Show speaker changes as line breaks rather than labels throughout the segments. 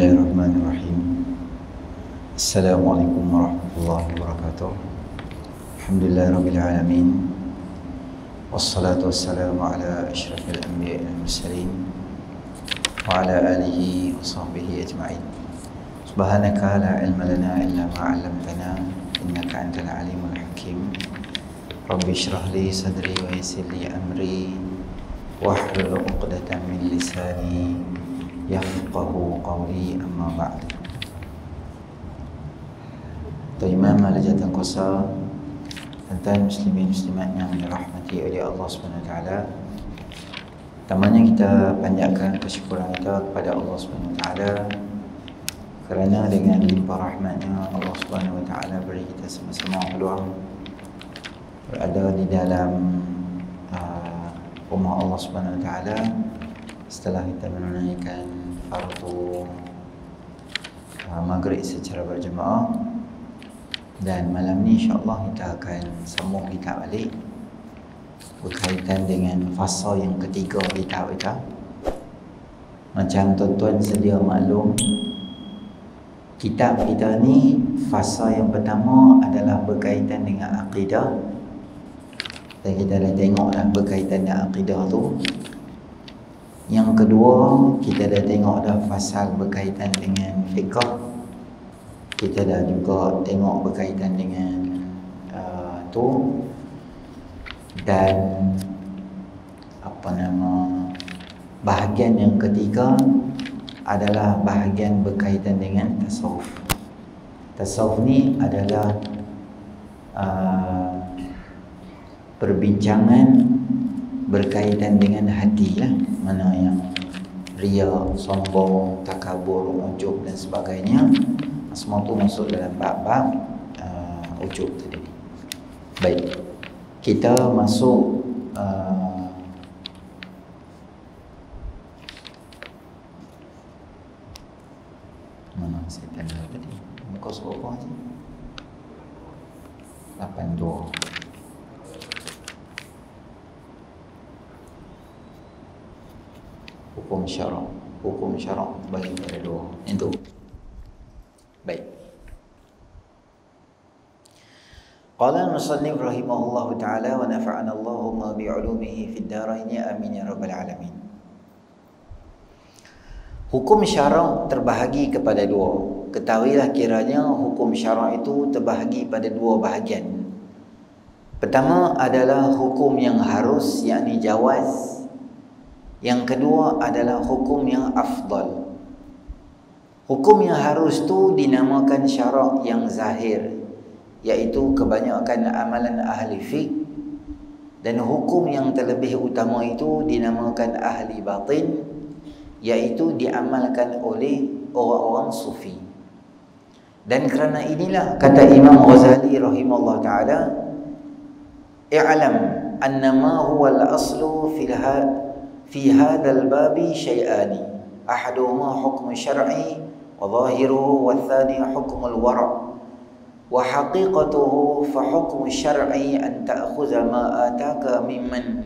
Bismillahirrahmanirrahim. Assalamualaikum warahmatullahi wabarakatuh. Alhamdulillahirabbil alamin. Wassalatu wassalamu ala asyrafil anbiya'i wal mursalin wa ala alihi wa sahbihi ajma'in. Subhanaka la ilma lana illa ma 'allamtana innaka antal alimul hakim. Rabbi shrah li sadri wa yassir li amri wahlul 'uqdatam min lisani yafqahu qawli, amma ba'd. Tuan Imam Al-Jatan Qasar, tuan muslimin muslimat yang dirahmati oleh Allah SWT, pertamanya kita panjatkan kesyukuran kita kepada Allah SWT kerana dengan limpah rahmatnya Allah SWT beri kita sama-sama peluang berada di dalam rumah Allah SWT setelah kita menunaikan fardu maghrib secara berjemaah. Dan malam ni insya-Allah kita akan sambung kitab balik berkaitan dengan fasa yang ketiga kitab kita. Macam tuan-tuan sedia maklum, kitab kita ni fasa yang pertama adalah berkaitan dengan akidah, dan kita dah tengok dah berkaitan dengan akidah tu. Yang kedua, kita dah tengok dah fasal berkaitan dengan fiqh. Kita dah juga tengok berkaitan dengan tu. Dan bahagian yang ketiga adalah bahagian berkaitan dengan tasawuf. Tasawuf ni adalah perbincangan berkaitan dengan hati lah, mana yang ria, sombong, takabur, ujub dan sebagainya. Semua tu masuk dalam bab-bab ujub tadi. Baik, kita masuk mana saya tanya tadi, muka suruh apa je? 82. Hukum syarak bagi pada dua. Itu. Baik. Qala al-musannif rahimahullahu ta'ala wa nafa'ana Allahumma bi'ulumihi fid dharain amin ya rabbal alamin. Hukum syarak terbahagi kepada dua. Ketahuilah kiranya hukum syarak itu terbahagi pada dua bahagian. Pertama adalah hukum yang harus, yakni jawaz. Yang kedua adalah hukum yang afdal. Hukum yang harus tu dinamakan syarak yang zahir, iaitu kebanyakan amalan ahli fiqh. Dan hukum yang terlebih utama itu dinamakan ahli batin, iaitu diamalkan oleh orang-orang sufi. Dan kerana inilah kata Imam Ghazali rahimahullah ta'ala, i'lam annama huwa al-aslu fi hadzal babi syai'ani, ahaduhuma hukm syar'i wa zahiruhu wa tsani hukm al-wara' wa haqiqatuhu fa hukm syar'i an ta'khudha ma ataka mimman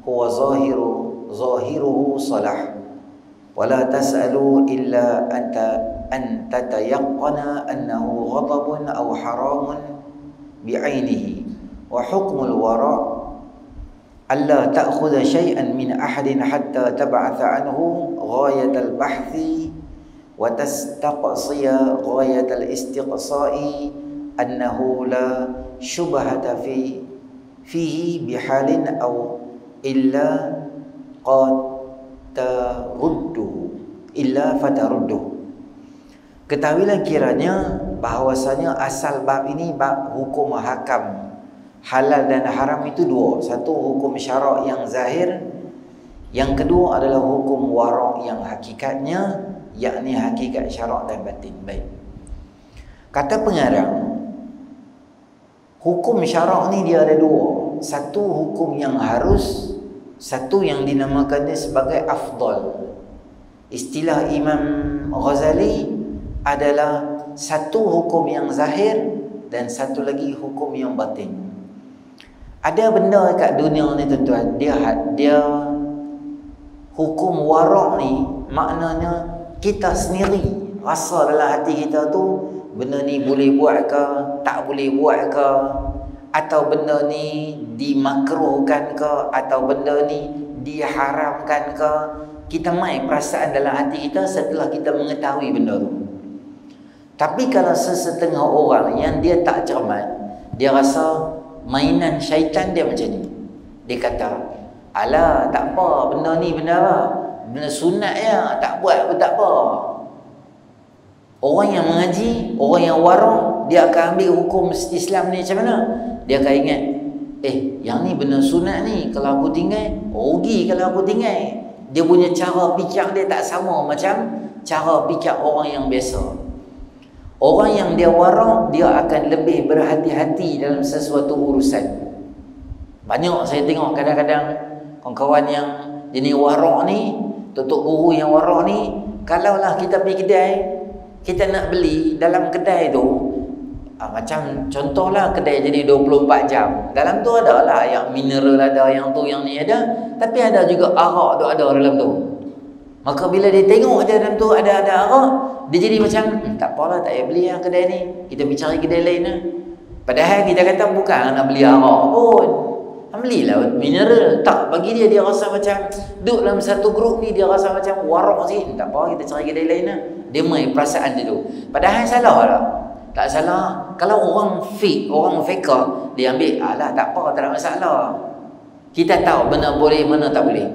huwa zahiruhu salah wa la tas'alu illa an tatayaqqana annahu ghadabun aw haramun bi'ainihi wa hukm al-wara' alla ta'khudha syai'an min ahadin hatta tab'atha anhu ghayatal bahthi wa tastaqsiya ghayatal istiqsa'i annahu la syubhata fihi bihalin aw illa fatarudduhu. Ketahuilah kiranya bahawasanya asal bab ini bab hukum hakam, halal dan haram itu dua. Satu hukum syarak yang zahir, yang kedua adalah hukum wara' yang hakikatnya, yakni hakikat syarak dan batin. Baik. Kata pengarang, hukum syarak ni dia ada dua. Satu hukum yang harus, satu yang dinamakannya sebagai afdal. Istilah Imam Ghazali adalah satu hukum yang zahir dan satu lagi hukum yang batin. Ada benda kat dunia ni tuan-tuan, dia hukum wara' ni maknanya kita sendiri rasa dalam hati kita tu benda ni boleh buat ke, tak boleh buat ke, atau benda ni dimakruhkan ke, atau benda ni diharamkan ke. Kita main perasaan dalam hati kita setelah kita mengetahui benda tu. Tapi kalau sesetengah orang yang dia tak cermat, dia rasa mainan syaitan dia macam ni. Dia kata, alah tak apa, benda ni benda apa? Benda sunat ya, tak buat pun tak apa. Orang yang mengaji, orang yang warang, dia akan ambil hukum Islam ni macam mana? Dia akan ingat, yang ni benda sunat ni, kalau aku tinggal, rugi kalau aku tinggal. Dia punya cara fikir dia tak sama macam cara fikir orang yang biasa. Orang yang dia warang, dia akan lebih berhati-hati dalam sesuatu urusan. Banyak saya tengok kadang-kadang kawan-kawan yang jenis warang ni, tutup guru yang warang ni, kalaulah kita pergi kedai, kita nak beli dalam kedai tu, macam contohlah kedai jadi 24 jam. Dalam tu ada lah yang mineral ada, yang tu yang ni ada, tapi ada juga arak tu ada dalam tu. Maka bila dia tengok je dalam tu ada arak, dia jadi macam tak apalah, tak payah beli lah kedai ni, kita pergi cari kedai lain lah. Padahal kita kata bukan nak beli arak pun, belilah mineral. Tak, bagi dia rasa macam duduk dalam satu grup ni, dia rasa macam warok sikit. Tak apa, kita cari kedai lain lah. Dia main perasaan dia tu. Padahal salah lah. Tak salah. Kalau orang fake, orang faker, dia ambil, alah tak apa, tak ada masalah. Kita tahu benda boleh, mana tak boleh.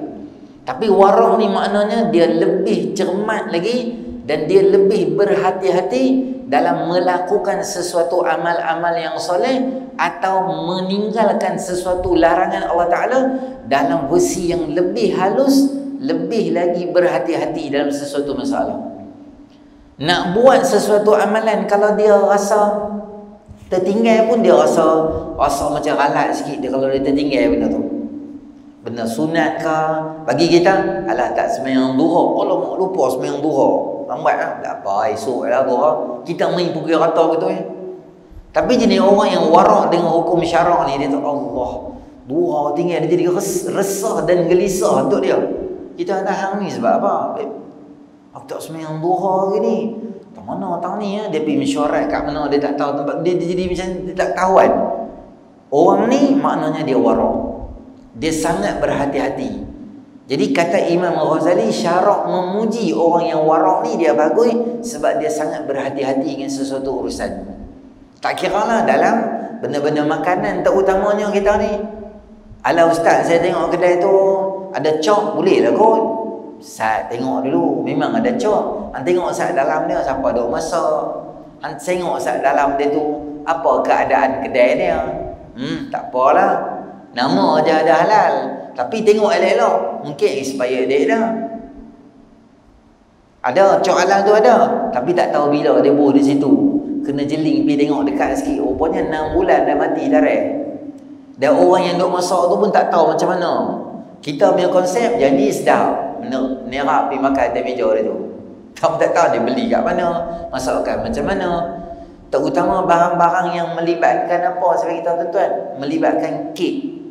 Tapi warok ni maknanya dia lebih cermat lagi, dan dia lebih berhati-hati dalam melakukan sesuatu amal-amal yang soleh atau meninggalkan sesuatu larangan Allah Ta'ala dalam versi yang lebih halus, lebih lagi berhati-hati dalam sesuatu masalah. Nak buat sesuatu amalan, kalau dia rasa tertinggal pun dia rasa macam ralat sikit dia kalau dia tertinggal benda tu. Benda sunat ke, bagi kita, alah tak sembahyang duha, alamak lupa sembahyang duha, lambat lah, tak apa, esok lah duha. Kita main pukul rata gitu ya. Tapi jenis orang yang warak dengan hukum syarak ni, dia tu Allah, duha tinggal, dia jadi resah dan gelisah untuk dia. Kita kata hang ni sebab apa? Aku tak sembahyang duha hari ni. Tak mana tahu ni ya, dia pergi mesyuarat kat mana, dia tak tahu tempat, dia jadi macam dia tak kawan. Orang ni maknanya dia warak. Dia sangat berhati-hati. Jadi kata Imam Ghazali, syarak memuji orang yang warak ni dia bagus sebab dia sangat berhati-hati dengan sesuatu urusan. Tak kira lah dalam benda-benda makanan terutamanya kita ni. Alah ustaz, saya tengok kedai tu ada cok, boleh lah kot. Ustaz tengok dulu, memang ada cok. Han tengok ustaz dalam dia siapa duk masak. Han tengok ustaz dalam dia tu apa keadaan kedai dia. Tak apalah. Nama je ada halal, tapi tengok elok-elok, mungkin expired date dah. Ada cok halal tu ada, tapi tak tahu bila dia buh di situ. Kena jeling pergi tengok dekat sikit, rupanya 6 bulan dah mati darah. Dan orang yang duk masak tu pun tak tahu macam mana. Kita punya konsep jadi sedap, nerak pergi makan atas meja dia tu. Tak tahu dia beli kat mana, masakkan macam mana. Terutama barang-barang yang melibatkan apa sebagai kita tuan-tuan, melibatkan kek.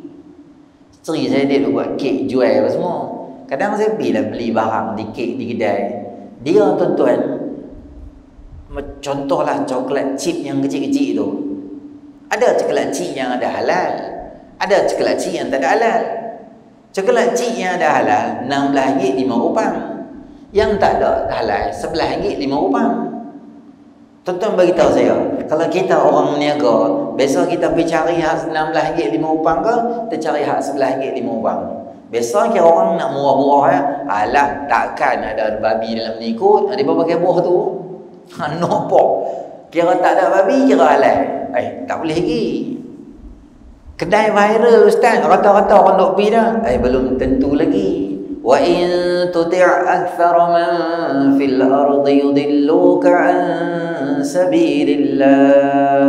Isteri saya dia buat kek jual apa semua. Kadang saya pergi lah beli barang di kek di kedai. Dia tuan-tuan, contohlah coklat chip yang kecil-kecil tu. Ada coklat chip yang ada halal, ada coklat chip yang tak ada halal. Coklat chip yang ada halal RM16.5. Yang tak ada halal RM11.5. Tuan-tuan beritahu saya, kalau kita orang meniaga, biasa kita pergi cari hak RM16.5 ke, kita cari hak RM11.5. Biasa kira orang nak murah-murah ya. Alah, takkan ada babi dalam ni kot, dia pakai buah tu. Nampak. Kira tak ada babi, kira halal. Tak boleh lagi. Kedai viral ustaz, rata-rata orang duk pergi dah. Belum tentu lagi. Wa in tuti' aktsara man fil ardi yudilluka an sabilillah.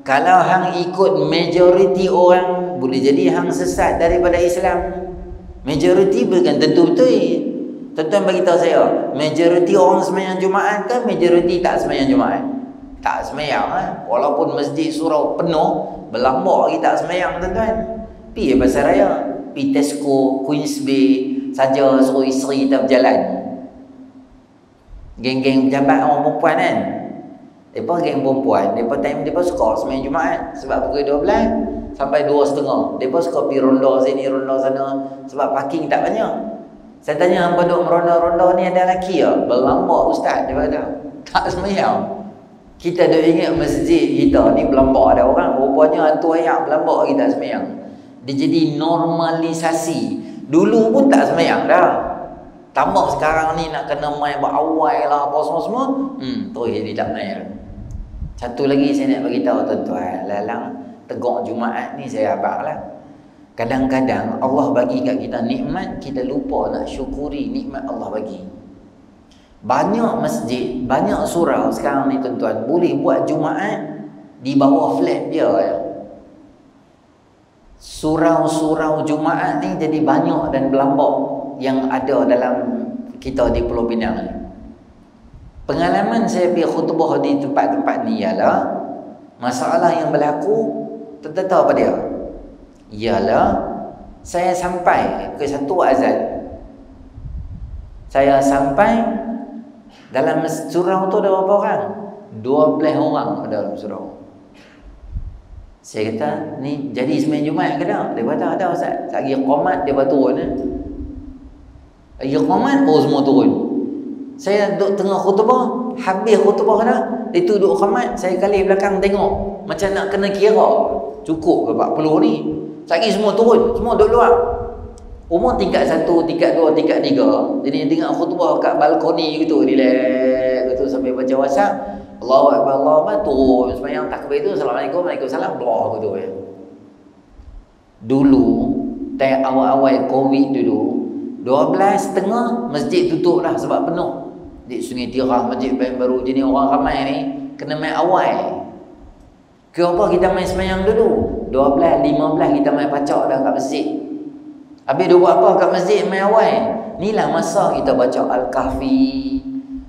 Kalau hang ikut majoriti orang, boleh jadi hang sesat daripada Islam. Majoriti bukan tentu betul. Tuan-tuan bagi tahu saya, majoriti orang sembahyang Jumaat ke majoriti tak sembahyang Jumaat? Tak sembahyang walaupun masjid surau penuh, berlambak lagi tak sembahyang tuan-tuan. Pergi pasar raya, pergi Tesco, Queens Bay saja suruh isteri kita berjalan. Geng-geng pejabat orang perempuan kan. Mereka geng perempuan, mereka suka semain Jumaat. Sebab pukul 12 sampai 2.30. Mereka suka pergi ronda sini, ronda sana. Sebab parking tak banyak. Saya tanya, hangpa duk meronda-ronda ni ada lelaki tak? Berlambak ustaz, dia kata. Tak semayang. Kita duk ingat masjid kita ni berlambak ada orang. Rupanya hantu ayak berlambak kita semayang. Dia jadi normalisasi. Dulu pun tak semayang dah. Tambah sekarang ni nak kena main berawai lah apa semua-semua. Terus jadi tak main. Satu lagi saya nak bagi tahu tuan-tuan, lalang tegak Jumaat ni saya abang lah. Kadang-kadang Allah bagi kat kita nikmat, kita lupa nak syukuri nikmat Allah bagi. Banyak masjid, banyak surau sekarang ni tuan-tuan boleh buat Jumaat di bawah flat dia ya. Surau-surau Jumaat ni jadi banyak dan berlambak yang ada dalam kita di Pulau Pinang ni. Pengalaman saya pergi khutbah di tempat-tempat ni ialah masalah yang berlaku, tuan-tuan tahu apa dia? Ialah saya sampai ke satu azan. Saya sampai dalam surau tu ada berapa orang? 12 orang dalam surau. Saya kata, ni jadi semain Jumaat ke tak? Dia kata, ada Ustaz. Lagi qomat dia turun. Lagi qomat, semua turun. Saya duduk tengah khutbah, habis khutbah dah, dia duduk qomat, saya kali belakang tengok. Macam nak kena kira. Cukup ke 40 ni? Lagi semua turun, semua duduk luar. Umur tingkat 1, tingkat 2, tingkat 3. Jadi tengok khutbah kat balkoni gitu, relax gitu sampai baca WhatsApp. Allahu Akbar, Allahu Akbar, turun sembahyang takbir tu, Assalamualaikum, Waalaikumsalam, blah gitu ya. Dulu, awal-awal Covid dulu, 12.30 masjid tutup dah sebab penuh. Di Sungai Tirah, Masjid Baru, jenis orang ramai ni kena main awal. Kenapa kita main sembahyang dulu? 12, 15 kita main pacak dah kat masjid. Habis dia buat apa kat masjid main awal? Inilah masa kita baca Al-Kahfi,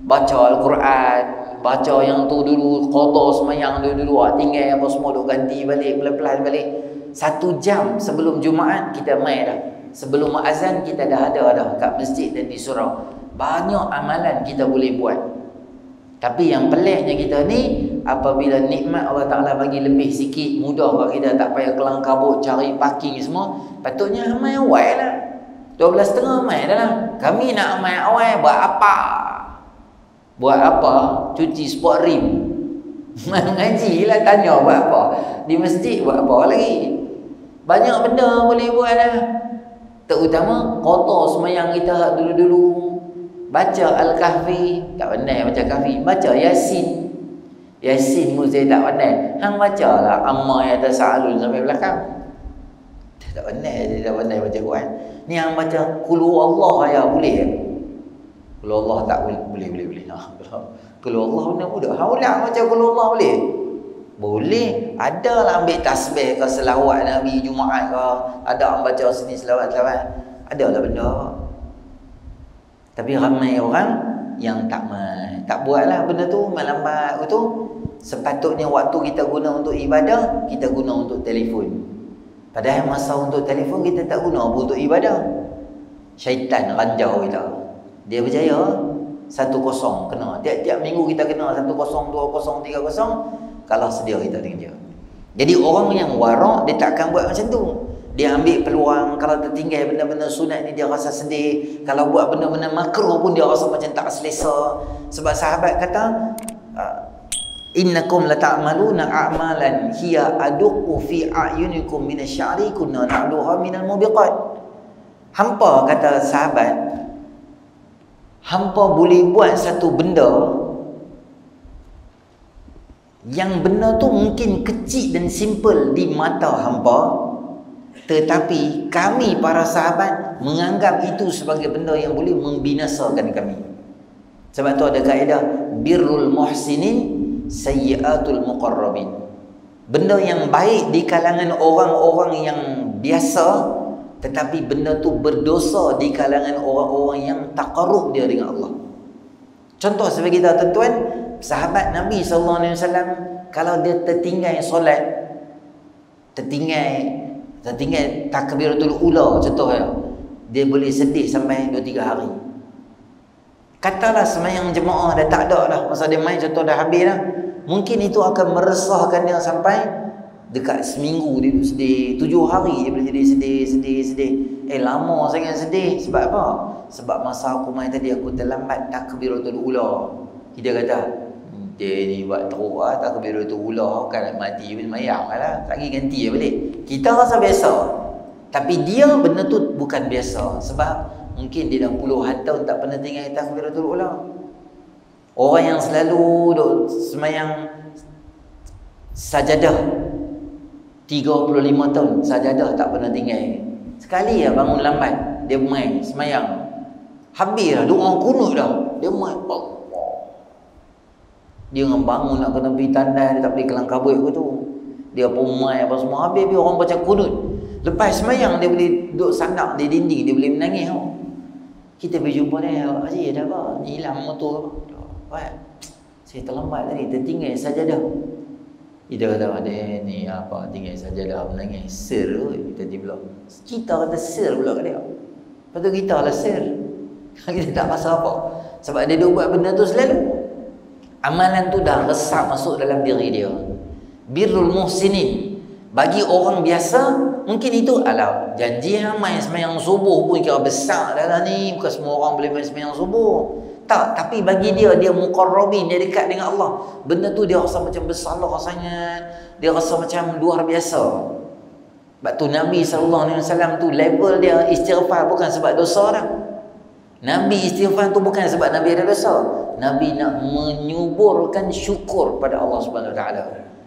baca Al-Quran, baca yang tu dulu, qada sembahyang dulu, tinggal apa semua duk ganti balik, pelan-pelan balik. 1 jam sebelum Jumaat kita main dah. Sebelum azan kita dah ada dah kat masjid dan di surau. Banyak amalan kita boleh buat. Tapi yang peliknya kita ni, apabila nikmat Allah Ta'ala bagi lebih sikit, mudah kalau kita tak payah kelang kabut cari parking semua, patutnya main awal lah. 12.30 main dah lah. Kami nak main awal buat apa? Buat apa? Cuci sport rim. Mengaji lah, tanya buat apa? Di masjid buat apa lagi? Banyak benda boleh buat lah. Terutama kotor semayang kita dulu-dulu. Baca Al-Kahfi, tak pandai baca Kahfi. Baca Yasin. Yasin pun saya tak pandai. Hang baca lah Amma Yatasa'alun sampai belakang. Dia tak pandai, dia tak pandai baca Quran. Ni hang baca Qul Allah ya boleh ke? Qul Allah tak boleh. Qul Allah benda mudah. Hang ulang baca Qul Allah boleh? Boleh. Ada lah ambil tasbih ke selawat Nabi Jumaat ke. Ada orang baca sini selawat-selawat. Ada lah benda. Tapi ramai orang yang tak buat lah benda tu, melambat tu. Sepatutnya waktu kita guna untuk ibadah, kita guna untuk telefon. Padahal masa untuk telefon kita tak guna pun untuk ibadah. Syaitan ranjau kita. Dia berjaya 1-0 kena. Tiap-tiap minggu kita kena 1-0, 2-0, 3-0. Kalah sedia kita dengan dia. Jadi orang yang warak dia tak akan buat macam tu. Dia ambil peluang. Kalau tertinggal benda-benda sunat ni dia rasa sedih. Kalau buat benda-benda makruh pun dia rasa macam tak selesa. Sebab sahabat kata, innakum lata'maluna a'malan hiya aduqu fi a'yunikum minasyari kunna na'luha minal mubiqat. Hampa kata sahabat, hampa boleh buat satu benda yang benda tu mungkin kecil dan simple di mata hampa, tetapi kami para sahabat menganggap itu sebagai benda yang boleh membinasakan kami. Sebab tu ada kaedah birrul muhsinin sayyiatul muqarrabin. Benda yang baik di kalangan orang-orang yang biasa, tetapi benda tu berdosa di kalangan orang-orang yang taqarrub dia dengan Allah. Contoh sebagai kita tuan-tuan, sahabat Nabi SAW kalau dia tertinggal solat, tertinggal takbiratul ula contohnya, dia boleh sedih sampai 2-3 hari. Katalah semayang jemaah dah tak ada dah, masa dia main contoh dah habis dah, mungkin itu akan meresahkan dia sampai dekat seminggu dia sedih, 7 hari dia boleh jadi sedih. Lama sangat sedih. Sebab apa? Sebab masa aku main tadi aku terlambat takbiratul ula. Kita kata dia ni buat teruk lah, takbiratul ula kan nak mati pun semayang lah, lagi ganti balik. Kita rasa biasa, tapi dia benda tu bukan biasa. Sebab mungkin dia dah puluhan tahun tak pernah tinggal takbiratul ula. Orang yang selalu duk semayang sajadah 35 tahun sajadah tak pernah tinggal. Sekali lah bangun lambat, dia main semayang, habis lah doa kunut dah, dia main Allah. Dia dengan bangun nak kena pergi tandai, dia tak boleh kelang kabut ke tu, dia pun main apa semua, habis orang baca kunut. Lepas semayang dia boleh duduk sandak di dinding, dia boleh menangis tau. Kita pergi jumpa dia, Haji ada apa? Ni hilang motor apa? Saya terlambat tadi, tertinggal sajadah. Kita kata dia ni apa, tinggal sajadah menangis. Sir kita tiba. Kita kata sir pula kat dia. Lepas tu kita lah sir. Kita tak rasa apa. Sebab dia duk buat benda tu selalu. Amalan tu dah resap masuk dalam diri dia. Birrul muhsinin. Bagi orang biasa mungkin itu alah janji main sembahyang subuh pun kira besar dah lah ni. Bukan semua orang boleh main sembahyang subuh. Tak, tapi bagi dia muqarrabin, dia dekat dengan Allah. Benda tu dia rasa macam bersalah rasanya. Dia rasa macam luar biasa. Sebab tu Nabi SAW tu level dia istighfar bukan sebab dosa dah. Nabi istighfar tu bukan sebab Nabi ada dosa. Nabi nak menyuburkan syukur pada Allah Subhanahu Wa Taala.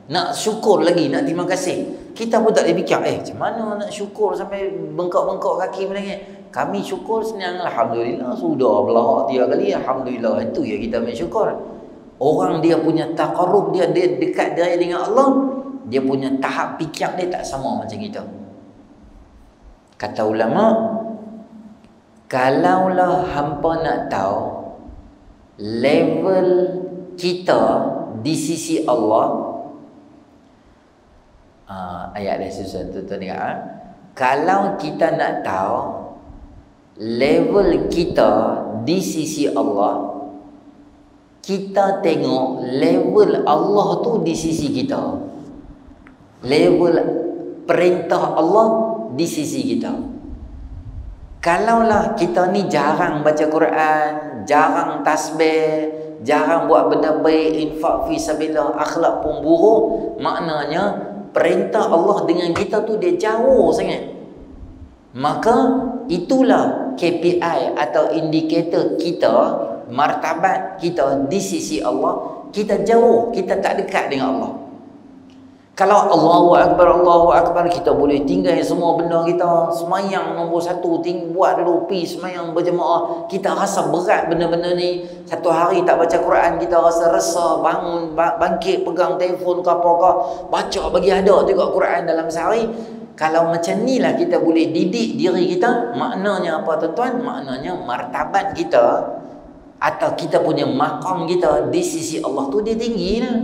Nak syukur lagi, nak terima kasih. Kita pun tak boleh fikir, macam mana nak syukur sampai bengkak-bengkak kaki menangis. Kami syukur senang, alhamdulillah, sudah belah 3 kali, alhamdulillah. Itu ya kita bersyukur. Orang dia punya taqarrub, dia dekat dia dengan Allah, dia punya tahap fikir dia tak sama macam kita. Kata ulama, kalaulah hampa nak tahu level kita di sisi Allah, ayat dia susah tuan-tuan dengar. Kalau kita nak tahu level kita di sisi Allah, kita tengok level Allah tu di sisi kita. Level perintah Allah di sisi kita. Kalaulah kita ni jarang baca Quran, jarang tasbih, jarang buat benda baik, infak fi sabilillah, akhlak pun buruk, maknanya perintah Allah dengan kita tu dia jauh sangat. Maka itulah KPI atau indikator kita, martabat kita di sisi Allah. Kita jauh, kita tak dekat dengan Allah. Kalau Allahu Akbar, kita boleh tinggal semua benda kita. Semayang nombor 1, buat dulu, pergi semayang berjemaah. Kita rasa berat benda-benda ni. Satu hari tak baca Quran, kita rasa resah, bangun, bangkit, pegang telefon ke apa-apa, baca bagi ada tengok Quran dalam sehari. Kalau macam ni lah kita boleh didik diri kita. Maknanya apa tuan-tuan? Maknanya martabat kita atau kita punya maqam kita di sisi Allah tu dia tinggi lah.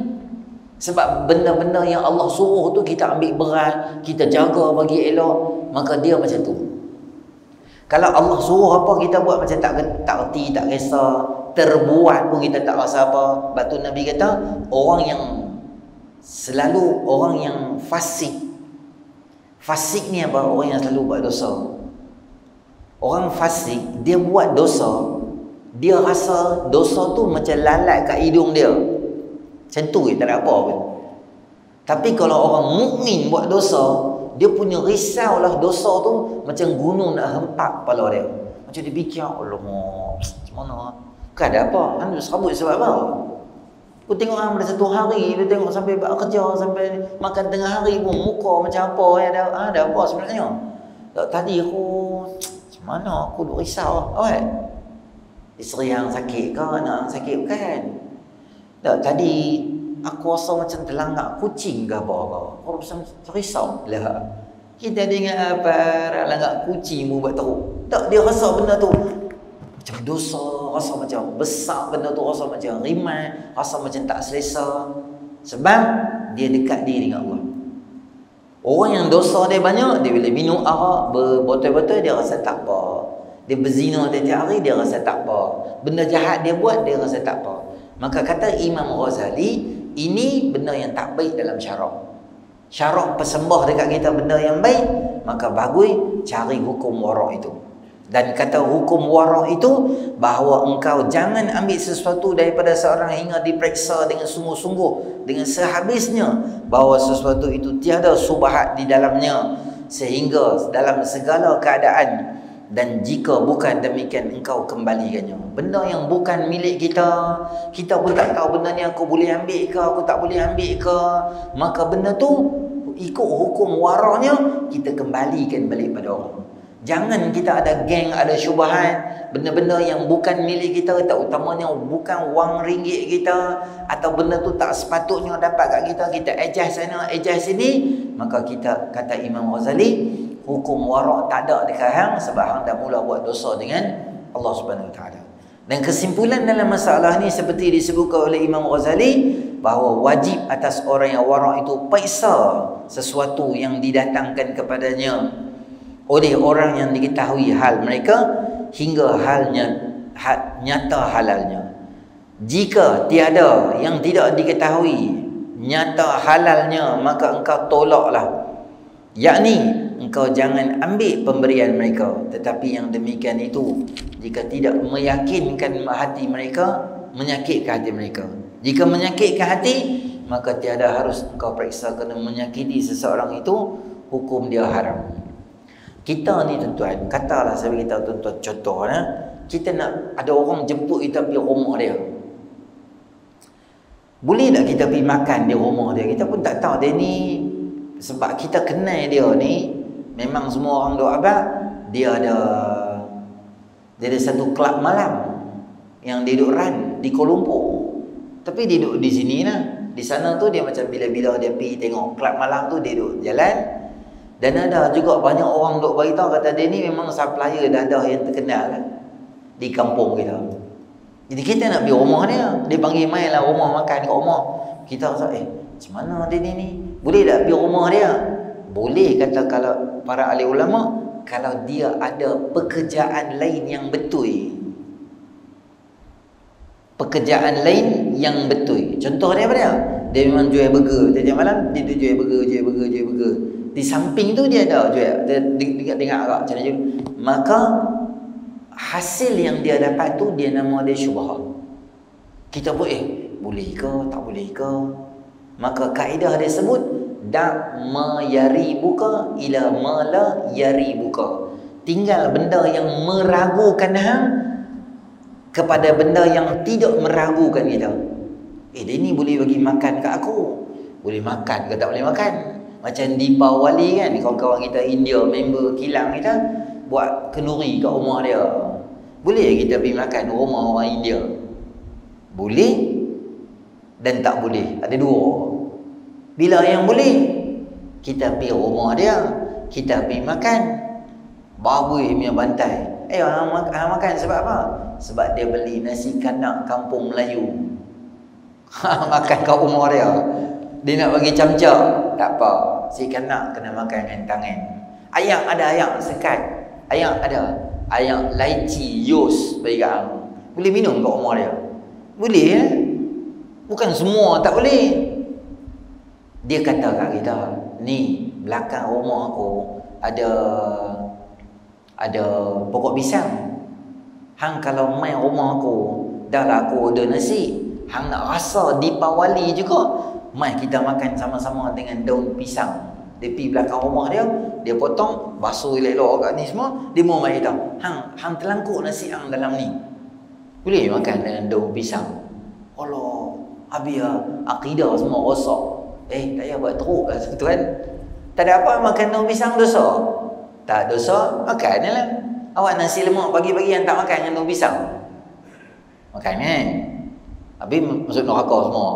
Sebab benda-benda yang Allah suruh tu kita ambil berat, kita jaga bagi elok, maka dia macam tu. Kalau Allah suruh apa kita buat macam tak erti, tak kisah, terbuat pun kita tak rasa apa. Sebab tu Nabi kata orang yang selalu orang yang fasik. Fasik ni apa? Orang yang selalu buat dosa. Orang fasik dia buat dosa, dia rasa dosa tu macam lalat kat hidung dia. Macam tu tak ada apa pun. Tapi kalau orang mukmin buat dosa, dia punya risau lah dosa tu macam gunung nak hempak kepala dia. Macam dia fikir, alamak, macam mana? Bukan ada apa, anda serabut sebab apa? Aku tengok pada satu hari, dia tengok sampai buat kerja, sampai makan tengah hari pun muka macam apa, ada apa sebenarnya? Tadi aku, macam mana aku duk risau, isteri yang sakit ke, anak yang sakit bukan? Tadi aku rasa macam terlanggar kucing ke apa-apa. Aku rasa risau lah. Kita dengar apa langgar kucing mu buat teruk. Tak, dia rasa benda tu macam dosa, rasa macam besar benda tu, rasa macam rimai, rasa macam tak selesa. Sebab dia dekat diri dengan Allah. Orang yang dosa dia banyak, dia bila minum arak berbotol-botol dia rasa tak apa. Dia berzina tiap hari, dia rasa tak apa. Benda jahat dia buat, dia rasa tak apa. Maka kata Imam Ghazali, ini benda yang tak baik dalam syarak. Syarak persembah dekat kita benda yang baik, maka bagus cari hukum warak itu. Dan kata hukum warak itu, bahawa engkau jangan ambil sesuatu daripada seorang hingga diperiksa dengan sungguh-sungguh, dengan sehabisnya, bahawa sesuatu itu tiada subahat di dalamnya, sehingga dalam segala keadaan. Dan jika bukan demikian, engkau kembalikannya. Benda yang bukan milik kita, kita pun tak tahu benda ni aku boleh ambil ke, aku tak boleh ambil ke, maka benda tu ikut hukum waraknya, kita kembalikan balik pada orang. Jangan kita ada geng, ada syubhat, benda-benda yang bukan milik kita, tak utamanya bukan wang ringgit kita, atau benda tu tak sepatutnya dapat kat kita, kita adjust sana, adjust sini, maka kita, kata Imam Ghazali, hukum warak tak ada dekat hang, sebab hang dah mula buat dosa dengan Allah Subhanahu Wa Taala. Dan kesimpulan dalam masalah ni seperti disebutkan oleh Imam Ghazali, bahawa wajib atas orang yang warak itu periksa sesuatu yang didatangkan kepadanya oleh orang yang diketahui hal mereka hingga nyata halalnya. Jika tiada yang tidak diketahui nyata halalnya, maka engkau tolaklah. Yakni engkau jangan ambil pemberian mereka. Tetapi yang demikian itu, jika tidak meyakinkan hati mereka, menyakitkan hati mereka. Jika menyakitkan hati, maka tiada harus engkau periksa, kerana menyakiti seseorang itu hukum dia haram. Kita ni tuan-tuan, katalah saya beritahu tuan-tuan contoh, kita nak ada orang jemput kita pergi rumah dia. Boleh tak kita pergi makan di rumah dia? Kita pun tak tahu dia ni, sebab kita kenal dia ni, memang semua orang duk abad, dia ada satu kelab malam yang dia duk run di Kuala Lumpur. Tapi dia duk di sini lah. Di sana tu dia macam bila-bila dia pergi tengok kelab malam tu, dia duk jalan. Dan ada juga banyak orang duk beritahu kata dia ni memang supplier dadah yang terkenal lah di kampung kita. Jadi kita nak pergi rumah dia, dia panggil main lah rumah, makan kat rumah. Kita rasa macam mana dia ni? Boleh tak pergi rumah dia? Boleh, kata kalau para ahli ulama, kalau dia ada pekerjaan lain yang betul. Pekerjaan lain yang betul. Contoh dia apa dia? Dia memang jual burger. Tiap malam dia jual burger. Di samping tu dia ada jual. Dia tengok agak macam mana. Maka hasil yang dia dapat tu, dia nama dia syubhat. Kita pun boleh ke tak boleh ke? Maka kaedah dia sebut, da' ma yaribuka ila ma la yaribuka. Tinggal benda yang meragukan hang kepada benda yang tidak meragukan kita. Dia ni boleh bagi makan kat aku, boleh makan ke tak boleh makan? Macam Deepawali kan, kawan-kawan kita India, member kilang kita buat kenduri kat rumah dia. Boleh kita pergi makan rumah orang India? Boleh dan tak boleh, ada dua. Bila yang boleh, kita pergi rumah dia, kita pergi makan, bagus punya bantai. Hang makan sebab apa? Sebab dia beli nasi kanak kampung Melayu. Makan kat rumah dia. Dia nak bagi camcak, tak apa. Si kanak kena makan dengan tangan. Ayak ada ayak sekat. Ayak ada. Ayak lychee, yus bagi kat hang. Boleh minum kat rumah dia? Boleh Bukan semua tak boleh. Dia kata kat kita, ni belakang rumah aku ada pokok pisang. Hang kalau main rumah aku, dah lah aku order nasi, hang nak rasa Deepawali juga, mai kita makan sama-sama dengan daun pisang. Dia pergi belakang rumah dia, dia potong, basuh elok-elok kat ni semua, dia mau mai kita, hang terlangkuk nasi hang dalam ni, boleh makan dengan daun pisang. Allah, habis akidah semua rosak. Tak payah buat teruk lah tuan. Tak ada apa makan daun pisang dosa? Tak dosa, makan je lah. Awak nasi lemak pagi-pagi yang tak makan dengan daun pisang, makan kan? Habis masuk neraka semua.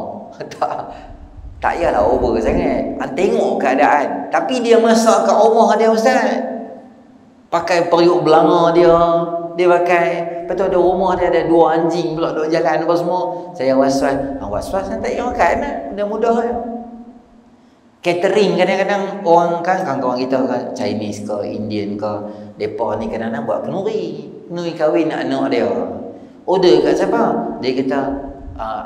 Tak payahlah over sangat. Tengok keadaan. Tapi dia masak kat rumah dia ustaz, pakai periuk belanga dia pakai. Lepas tu ada rumah dia ada 2 anjing pula duk jalan apa semua. Saya was-was. Was-was tak payah makan lah. Mudah-mudah je. Catering kadang-kadang orang kan kawan-kawan kita kan Chinese ke Indian ke depa ni kadang-kadang buat kenuri kahwin anak dia. Order kat siapa? Dia kata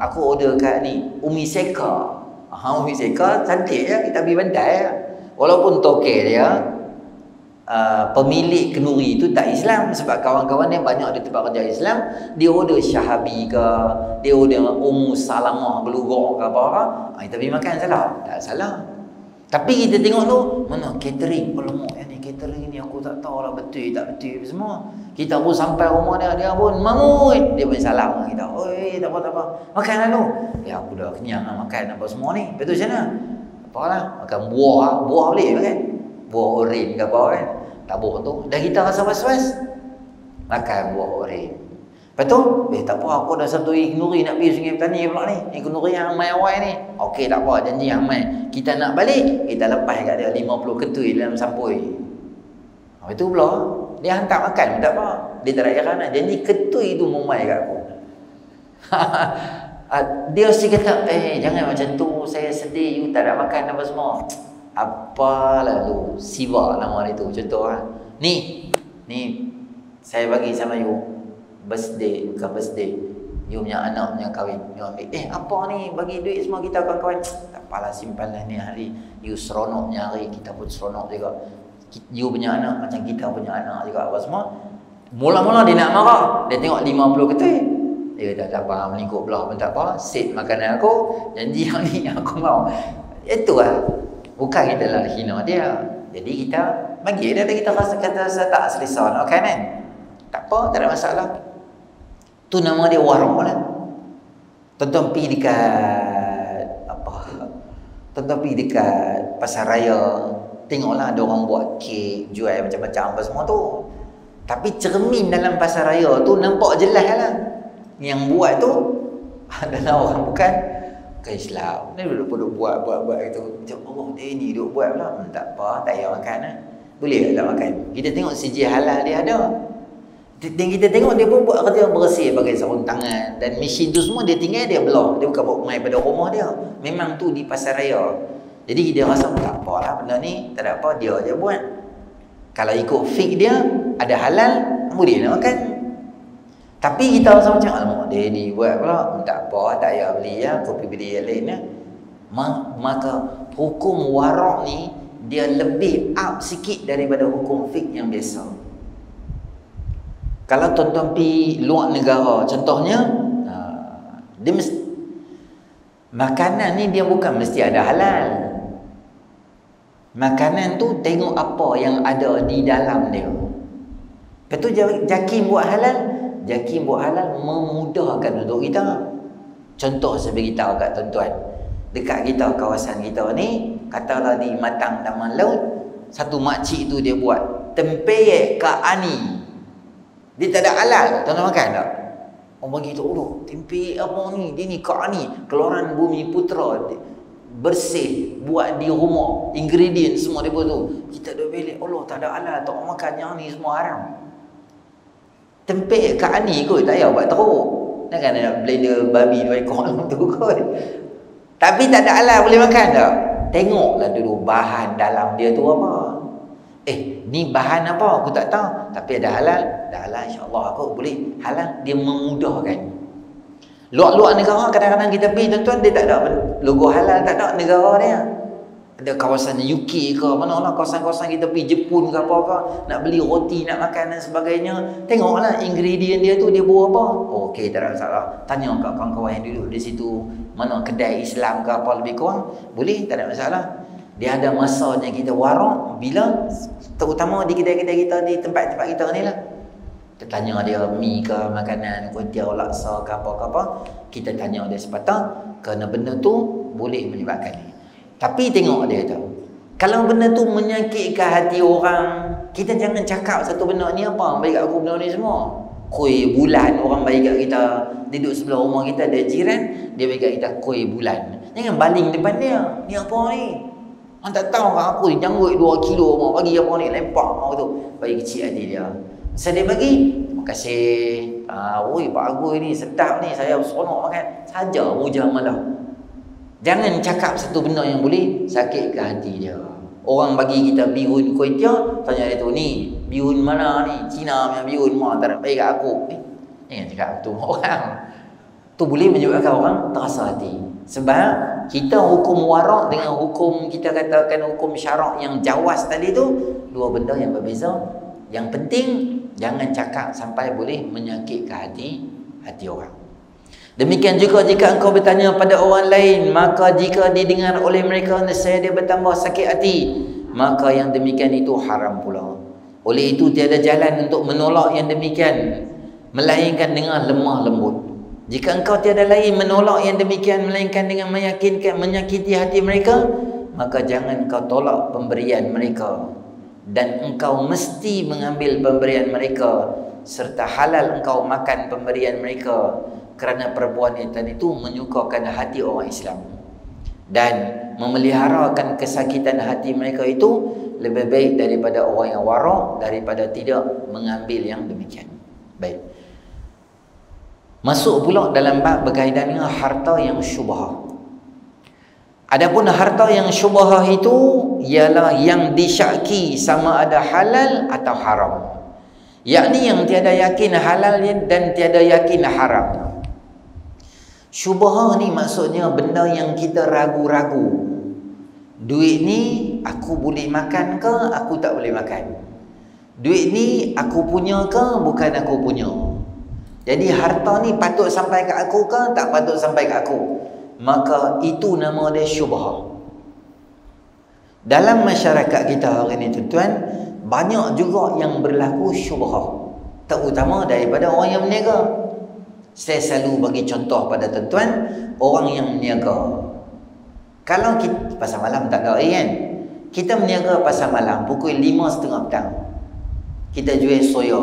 aku order kat ni Umi Seka. Umi Seka cantik ya, kita pergi pandai ya. Walaupun toke dia pemilik kenuri itu tak Islam, sebab kawan-kawan dia banyak di tempat kerja Islam, dia order Syahabi ke, dia order Ummu Salamah Belugor ke apa-apa, kita pergi makan salah? Tak salah. Tapi kita tengok tu, mana catering, alamak ni catering ni aku tak tahu lah betul tak betul semua. Kita pun sampai rumah dia pun mangut, dia pun salam dengan kita, oi tak apa, makan lah tu. Ya aku dah kenyang lah makan apa semua ni. Betul macam mana? Apalah, makan buah boleh makan. Buah oren ke apa kan, tabur tu. Dan kita rasa was-was makan buah oren. Lepas tu, tak apa, aku dah satu kenuri nak pergi Sungai Petani pula ni. Ni kenuri yang mai awal ni. Okey tak apa, janji yang mai. Kita nak balik, kita lepas kat dia 50 ketui dalam sampui. Lepas tu pula, dia hantar makan pun tak apa. Dia tak ada heran lah. Janji ketui tu memai kat aku. Dia mesti kata, jangan macam tu, saya sedih, you tak ada makan apa semua. Apa lalu, Siva nama dia tu, contoh lah. Ni, saya bagi sama you. Birthday, bukan birthday, you punya anak punya kahwin, you ambil, apa ni, bagi duit semua kita kawan-kawan. Tak apalah, simpanlah ni hari, you seronoknya hari, kita pun seronok juga. You punya anak macam kita punya anak juga apa semua. Mula-mula dia nak marah, dia tengok 50 ketui, dia dah tak apa, melingkup belah pun tak apa, set makanan aku, janji yang ni aku mau. Itu lah, bukan kita lah hina dia. Jadi kita bagi dia, kita rasa kata tak selesa nak makan kan. Tak apa, tak ada masalah. Tu nama dia warung lah. Tonton pergi dekat tonton pergi dekat pasar raya, tengoklah ada orang buat kek, jual macam-macam apa semua tu. Tapi cermin dalam pasar raya tu nampak jelas lah. Yang buat tu adalah orang bukan Islam. Dia duduk buat gitu. Macam Allah dia ni duduk buat pula. Tak apa, tak payah makan lah. Boleh tak makan. Kita tengok sijil halal dia ada. Dan kita tengok dia pun buat kerja bersih pakai sarung tangan, dan mesin tu semua dia tinggal dia belah, dia bukan bawa mai pada rumah dia, memang tu di pasar raya. Jadi dia rasa tak apalah benda ni, tak ada apa, dia je buat. Kalau ikut fik dia ada halal, boleh nak makan. Tapi kita rasa macam alamak dia ni buat pula, tak apa, tak payah beli ya, kopi beli yang lain ya. Maka hukum warak ni dia lebih up sikit daripada hukum fik yang biasa. Kalau tuan-tuan pergi luar negara, contohnya, dia makanan ni dia bukan mesti ada halal. Makanan tu tengok apa yang ada di dalam dia. Lepas tu JAKIM buat halal. JAKIM buat halal memudahkan untuk kita. Contoh saya beritahu kat tuan-tuan. Dekat kita, kawasan kita ni, katalah di Matang Taman Laut, satu makcik tu dia buat tempeyek Kak Ani. Dia tak ada halal, tuan-tuan makan tak? Orang bagi tahu, tempe apa ni? Dia ni Kak Ani, keluaran Bumi Putra, bersih, buat di rumah, ingredient semua dia buat tu. Kita dah belik, Allah tak ada halal, tak makan yang ni semua haram. Tempe Kak Ani kot, tak payah buat teruk. Takkan nak blender babi 2 ekor tu kot. Tapi tak ada halal, boleh makan tak? Tengoklah dulu bahan dalam dia tu apa. Ni bahan apa aku tak tahu, tapi ada halal. Dah halal, insya-Allah aku boleh halal. Dia memudahkan. Luar-luar negara kadang-kadang kita pergi tuan-tuan, dia tak ada logo halal, tak ada negara dia. Ada kawasan UK ke mana lah, kawasan-kawasan kita pergi Jepun ke apa-apa, nak beli roti, nak makan dan sebagainya. Tengoklah ingredient dia tu dia buat apa. Okey, tak ada masalah. Tanya kat kawan-kawan yang duduk di situ, mana kedai Islam ke apa lebih kurang, boleh, tak ada masalah. Dia ada masanya kita warak bila, terutama di kedai-kedai kita, di tempat-tempat kita ni lah. Kita tanya dia mi ke makanan, kuitiau, laksa ke apa-apa, kita tanya dia sepatah, kerana benda tu boleh menyebabkan ni. Tapi tengok dia tu, kalau benda tu menyakitkan hati orang, kita jangan cakap satu benda ni apa, baik kat aku benda ni semua. Kuih bulan orang baik kat kita, duduk sebelah rumah kita ada jiran, dia baik kat kita kuih bulan. Jangan baling depan dia, ni apa ni? Orang tak tahu kat aku ni, janggut 2 kilo mau bagi apa ni, lempak mau tu. Bagi kecil hati dia. Masa dia bagi, terima kasih. Oi, bagus ni, sedap ni, saya seronok makan. Saja mujah malah. Jangan cakap satu benda yang boleh sakit ke hati dia. Orang bagi kita bihun kuih tiaw, tanya dia tu, ni bihun mana ni? Cina punya bihun, mah tak baik kat aku. Jangan cakap tu orang. Tu boleh menyebabkan orang terasa hati. Sebab kita hukum warak dengan hukum, kita katakan hukum syarak yang jawas tadi tu, dua benda yang berbeza. Yang penting jangan cakap sampai boleh menyakitkan hati orang. Demikian juga jika engkau bertanya pada orang lain, maka jika didengar oleh mereka nescaya dia bertambah sakit hati, maka yang demikian itu haram pula. Oleh itu tiada jalan untuk menolak yang demikian melainkan dengan lemah lembut. Jika engkau tiada lain menolak yang demikian melainkan dengan menyakiti hati mereka, maka jangan engkau tolak pemberian mereka, dan engkau mesti mengambil pemberian mereka, serta halal engkau makan pemberian mereka, kerana perbuatan itu menyukakan hati orang Islam, dan memeliharakan kesakitan hati mereka itu lebih baik daripada orang yang warak, daripada tidak mengambil yang demikian. Baik. Masuk pula dalam bab berkaitan dengan harta yang syubhah. Adapun harta yang syubhah itu ialah yang disyaki sama ada halal atau haram. Yakni yang tiada yakin halal dan tiada yakin haram. Syubhah ni maksudnya benda yang kita ragu-ragu. Duit ni aku boleh makan ke aku tak boleh makan? Duit ni aku punya ke bukan aku punya? Jadi harta ni patut sampai kat aku ke tak patut sampai kat aku? Maka itu nama dia syubhah. Dalam masyarakat kita hari ni tuan-tuan, banyak juga yang berlaku syubhah, terutama daripada orang yang berniaga. Saya selalu bagi contoh pada tuan-tuan, orang yang berniaga. Kalau kita pasar malam tak ada kan? Kita berniaga pasar malam pukul 5.30 petang. Kita jual soya.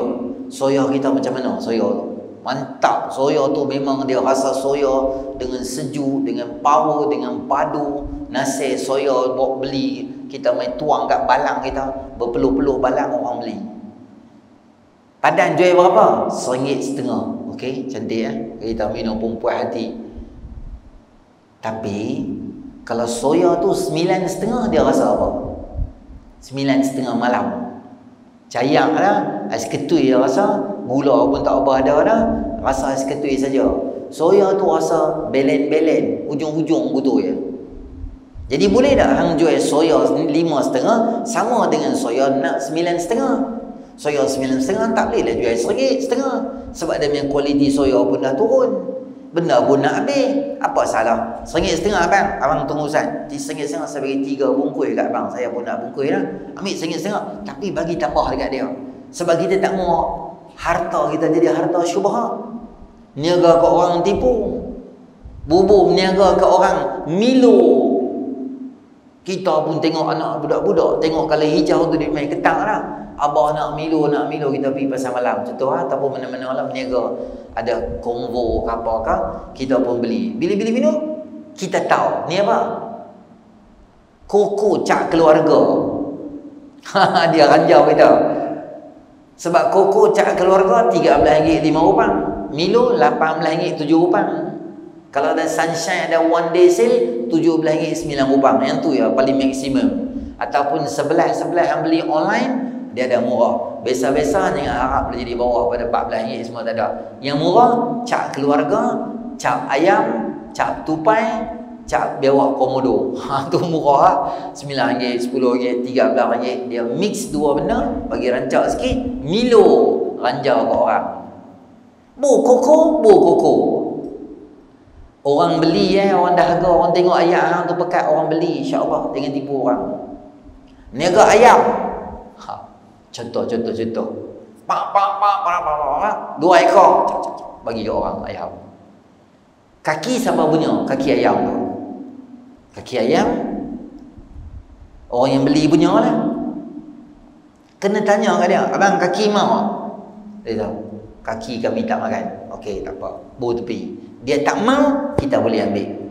Soya kita macam mana soya tu? Mantap. Soya tu memang dia rasa soya dengan sejuk, dengan power, dengan padu. Nasi soya bawa beli, kita main tuang kat balang kita, berpeluh-peluh balang orang beli. Padan jual berapa? RM1.50. Okey, cantik kita minum pun puas hati. Tapi kalau soya tu RM9.50, dia rasa apa? RM9.50 malam. Cayak lah, ais ketui dia rasa, gula pun tak apa ada dah, rasa ais ketui saja. Soya tu rasa belen-belen, ujung-ujung betul ya. Jadi boleh tak hang jual soya RM5.50 sama dengan soya nak RM9.50? Soya RM9.50 tak boleh lah jual RM1.50 sebab dia punya kualiti soya pun dah turun. Benda pun nak habis. Apa salah? RM1.50 abang. Abang tunggu Ustaz. RM1.50 saya bagi 3 bungkus kat abang. Saya pun nak bungkus dah. Ambil RM1.50. Tapi bagi tambah dekat dia. Sebab kita tak mau harta kita jadi harta syubhah. Niaga ke orang tipu. Bubur niaga ke orang Milo. Kita pun tengok anak budak-budak. Tengok kalau hijau tu dia main ketang dah. Abah nak Milo, kita pergi pasar malam. Contoh ataupun mana-mana lah berniaga. Ada konvo ke apa ke, kita pun beli. Bila-bila minum, kita tahu. Ni apa? Koko cak keluarga. Dia ranjau kita. Sebab koko cak keluarga RM13.05. Milo RM18.07. Kalau ada Sunshine ada one day sale RM17.09. Yang tu ya paling maksimum. Ataupun sebelah yang beli online, dia ada murah. Biasa-biasa jangan harap boleh jadi bawah pada RM14 semua tak ada. Yang murah, cap keluarga, cap ayam, cap tupai, cap biawak komodo. Tu murah. RM9, RM10, RM13. Dia mix dua benda, bagi rancak sikit. Milo, ranjau ke orang. Bu koko. Orang beli orang dahaga, orang tengok ayam hang tu pekat, orang beli, insya-Allah, jangan tipu orang. Niaga ayam. Contoh. Pak. 2 ekor. Bagi ke orang ayam. Kaki siapa punya? Kaki ayam tu. Kaki ayam orang yang beli punya lah. Kena tanya kat dia, abang kaki mau? Dia tahu. Kaki kami tak makan. Okey, tak apa. Bawa tepi. Dia tak mau, kita boleh ambil.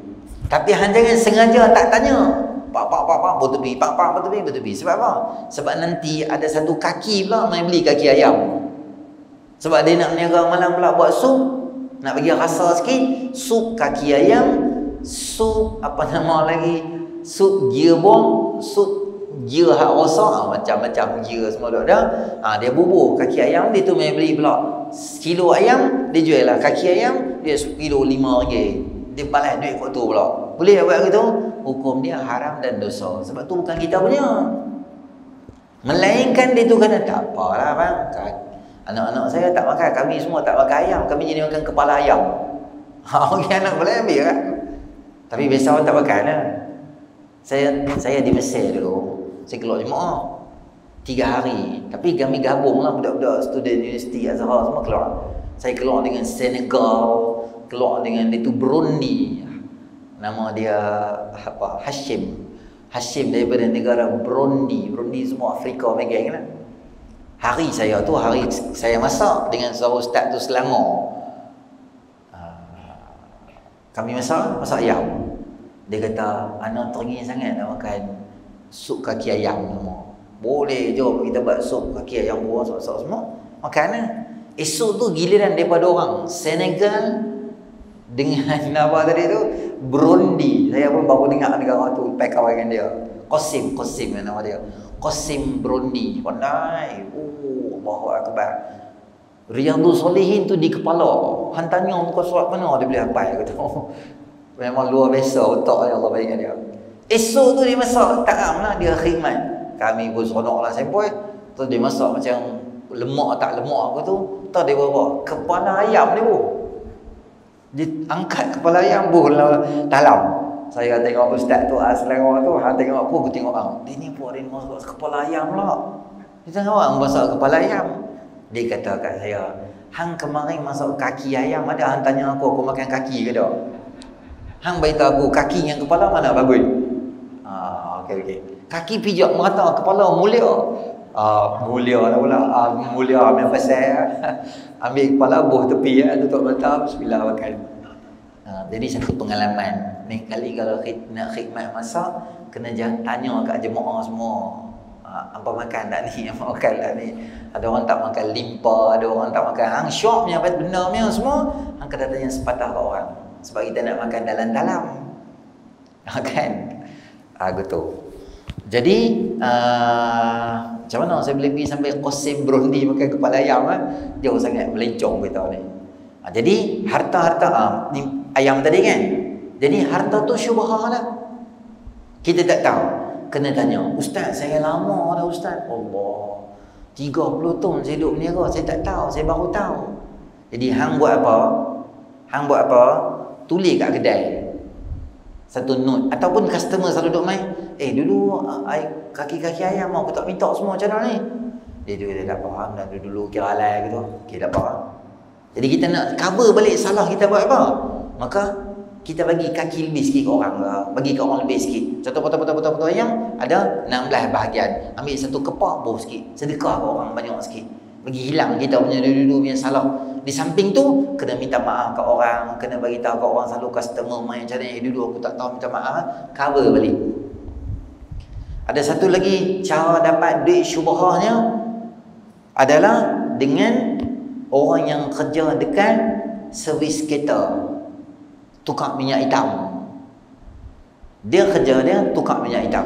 Tapi hang jangan sengaja tak tanya. Pak, bertepi, bertepi. Sebab apa? Sebab nanti ada satu kaki pula main beli kaki ayam. Sebab dia nak berniaga malam pula buat sup, nak bagi rasa sikit, sup kaki ayam sup apa nama lagi, sup gearbong, sup gear hak rosak, macam-macam gear semua dah. Dia bubur kaki ayam, dia tu main beli pula kilo ayam, dia jual lah kaki ayam, dia kilo RM5, dia balas duit kat tu pula. Boleh buat gitu? Hukum dia haram dan dosa, sebab tu bukan kita punya. Melainkan dia tu kena, tak apalah bang, anak-anak saya tak makan, kami semua tak makan ayam, kami jadi makan kepala ayam. Okay, anak boleh ambil kan? Tapi biasa orang tak makan lah. Saya di Mesir dulu, saya keluar Jumaat 3 hari. Tapi kami gabung lah, budak-budak student Universiti Azhar semua keluar. Saya keluar dengan Senegal, keluar dengan itu Burundi. Nama dia apa? Hashim daripada negara Burundi. Burundi semua Afrika bagian kan. Hari saya tu, hari saya masak dengan seorang ustaz tu Selangor. Kami masak ayam. Dia kata, anak teringin sangat nak makan sup kaki ayam semua. Boleh, jom kita buat sup kaki ayam buah sok-sok semua. Makan lah. Esok tu giliran daripada orang Senegal dengan apa tadi tu, Burundi. Saya pun baru dengar negara tu, pakai kawan dengan dia. Qasim nama dia. Qasim Burundi. Pandai. Allahu Akbar. Riyadhus Shalihin tu di kepala. Hantarnya muka surat mana dia boleh hafal kata. Memang luar biasa otak Allah bagi dia. Esok tu dia masak, tak ramlah dia khidmat. Kami pun seronok lah sempoi. Tu dia masak macam lemak tak lemak ke tu. Tahu dia berapa? Kepala ayam dia bu. Dia angkat kepala ayam bu dalam. Saya tengok ustaz tu Selangor tu, tengok aku tengok dia ni pun dia masak kepala ayam pula. Dia tengok orang masak kepala ayam. Dia kata kat saya, hang kemarin masak kaki ayam, ada hang tanya aku makan kaki ke tak? Hang beritahu aku kaki yang kepala mana bagus? Okey. Kaki pijak merata, kepala mulia. Mulia lah pula. Mulia ambil pasal. Ambil kepala buh tepi tutup mata, bismillah makan. Jadi satu pengalaman. Ni kali kalau nak khidmat masak, kena tanya kat jemaah semua. Apa makan tak ni? Apa makan tak ni? Ada orang tak makan limpa, ada orang tak makan hang syoknya, apa benda punya semua. Hang kena tanya sepatah kat orang. Sebab kita nak makan dalam-dalam. Kan? Gitu. Jadi macam mana saya boleh pergi sampai Qasim Burundi makan kepala ayam jauh sangat melencong kita ni. Jadi harta-harta ni ayam tadi kan. Jadi harta tu syubhah lah. Kita tak tahu. Kena tanya, ustaz saya lama dah ustaz. Allah, 30 tahun saya duduk berniaga, saya tak tahu, saya baru tahu. Jadi hang buat apa? Tulis kat kedai satu note, ataupun customer selalu duduk main, dulu kaki-kaki ayam aku tak minta semua macam mana ni. Dia tak faham dah dulu kira alai gitu. Okey, tak apa. Jadi kita nak cover balik salah kita buat apa? Maka kita bagi kaki lebih sikit ke orang, bagi ke orang lebih sikit. Contoh potong-potong ayam ada 16 bahagian. Ambil satu kepak bawah sikit. Sedekah ke orang banyak sikit. Bagi hilang kita punya dulu punya salah. Di samping tu kena minta maaf ke orang, kena bagi tahu ke orang selalu customer main macam ni, dulu aku tak tahu minta maaf, cover balik. Ada satu lagi cara dapat duit syubhahnya adalah dengan orang yang kerja dekat servis kereta. Tukar minyak hitam. Dia kerja dia tukar minyak hitam.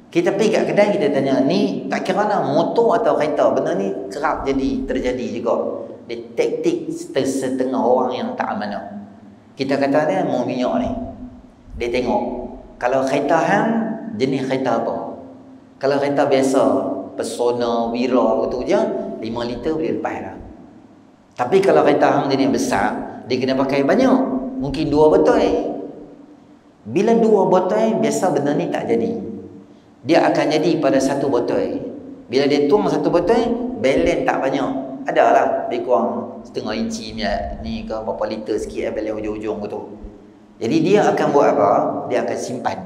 Kita pergi kat kedai, kita tanya, ni tak kira lah motor atau kereta, benda ni kerap terjadi juga. Dia taktik setengah orang yang tak amanah. Kita kata dia mau minyak ni, dia tengok kalau kereta hang jenis kereta apa. Kalau kereta biasa Persona, Wira gitu je, 5 liter boleh lepas lah. Tapi kalau kereta hang jenis besar, dia kena pakai banyak. Mungkin 2 botol. Bila 2 botol, biasa benda ni tak jadi. Dia akan jadi pada 1 botol. Bila dia tuang 1 botol, balance tak banyak. Adalah lebih kurang setengah inci ni ke berapa liter sikit balance hujung-hujung tu. Jadi dia akan buat apa? Dia akan simpan.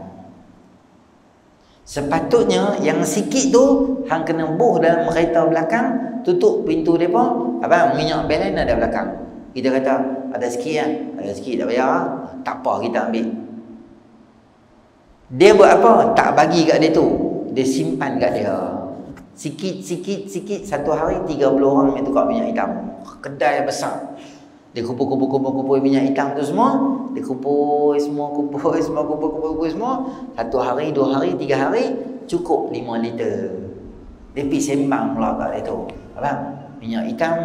Sepatutnya yang sikit tu hang kena buh dalam kereta belakang, tutup pintu depa. Abang, minyak balance ada belakang. Kita kata ada sikit kan? Ada sikit tak payah. Tak apa, kita ambil. Dia buat apa? Tak bagi kat dia tu. Dia simpan kat dia. Sikit. Satu hari 30 orang yang tukar minyak hitam. Kedai besar. Dia kumpul minyak hitam tu semua, dia kumpul semua. Satu hari, 2 hari, 3 hari, cukup 5 liter. Dia pergi sembang pula kat itu. Abang, minyak hitam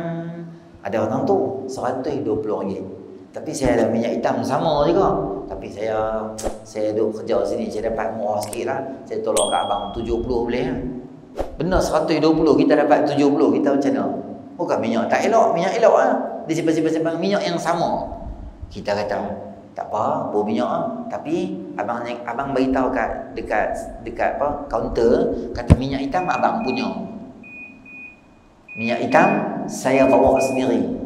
ada orang tu RM120. Tapi saya ada minyak hitam sama juga. Tapi saya duduk kerja sini, saya dapat murah sikit lah. Saya tolong kat abang 70 boleh lah. Benar 120, kita dapat 70, kita macam mana? Bukan minyak tak elok, minyak elok lah. Dia simpan minyak yang sama. Kita kata, tak apa, bawa minyak lah. Tapi abang beritahu dekat apa kaunter, kata minyak hitam abang punya. Minyak hitam saya bawa sendiri.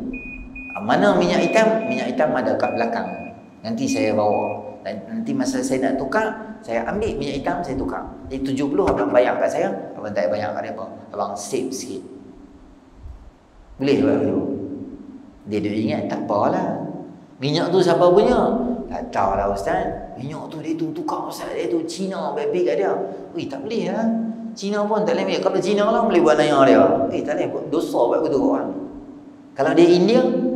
Mana minyak hitam? Minyak hitam ada kat belakang. Nanti saya bawa. Dan nanti masa saya nak tukar, saya ambil minyak hitam, saya tukar. Jadi 70 abang bayar kat saya, abang tak bayar kat dia apa. Abang save sikit. Boleh buat begitu? Dia ingat, tak apalah. Minyak tu siapa punya? Tak tahu lah Ustaz. Minyak tu dia tu tukar Ustaz, dia tu Cina baik-baik kat dia. Ui, tak boleh lah. Cina pun tak boleh ambil. Kalau Cina lah boleh buat naya dia. Tak boleh buat dosa buat begitu orang. Kalau dia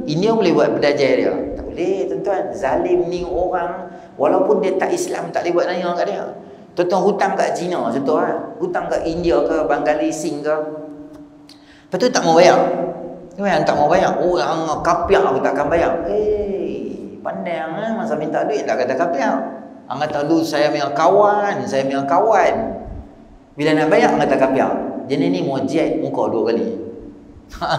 India boleh buat berdajal dia. Tak boleh tuan-tuan. Zalim ni orang, walaupun dia tak Islam, tak boleh buat naya kat dia. Tuan-tuan hutang kat Cina contoh lah. Hutang kat India ke, Bengali, Sing ke. Lepas tu tak mau bayar. Yang tak mau bayar, oh yang kapiak aku takkan bayar. Pandang lah, masa minta duit tak kata kapiak. Ang kata lu saya punya kawan. Bila nak bayar, ang kata kapiak. Jadi ni mau jet muka 2 kali.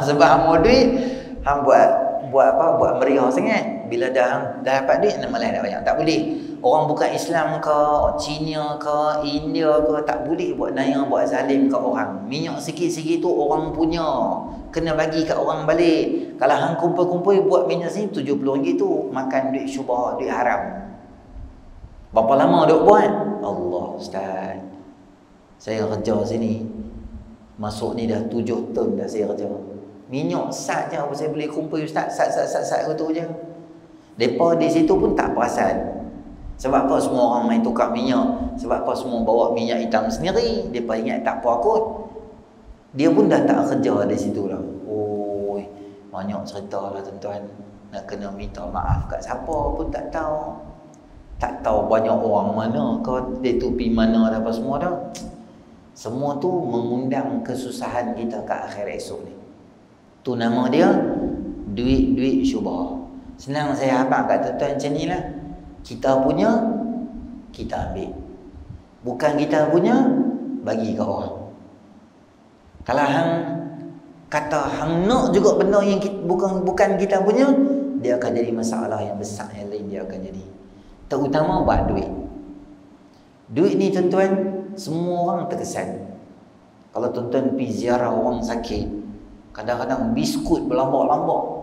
Sebab hang mau duit, hang buat meriah sangat. Bila dah dapat duit, malah nak bayar. Tak boleh. Orang bukan Islam ke, Cina ke, India ke, tak boleh buat naya, buat zalim kat orang. Minyak sikit-sikit tu orang punya, kena bagi kat orang balik. Kalau hang kumpul-kumpul buat minyak sini RM70 tu, makan duit syubha, duit haram. Berapa lama duk buat? Allah Ustaz, saya kerja sini, masuk ni dah 7 tahun dah saya kerja. Minyak sat je saya boleh kumpul Ustaz, sat tu je. Depa di situ pun tak perasan. Sebab apa semua orang main tukar minyak? Sebab apa semua bawa minyak hitam sendiri? Depa ingat tak apa kot. Dia pun dah tak kerja di situ lah. Oi, banyak cerita lah tuan-tuan. Nak kena minta maaf kat siapa pun tak tahu. Tak tahu banyak orang mana ke, dia tu pergi mana dah apa semua dah. Semua tu mengundang kesusahan kita kat akhirat esok ni. Tu nama dia duit syubha. Senang saya abang kat tuan-tuan macam ni lah. Kita punya, kita ambil. Bukan kita punya, bagi ke orang. Kalau hang kata hang nak juga benda yang bukan kita punya, dia akan jadi masalah yang besar yang lain dia akan jadi. Terutama buat duit. Duit ni tuan-tuan, semua orang terkesan. Kalau tuan-tuan pergi ziarah orang sakit, kadang-kadang biskut berlambak-lambak.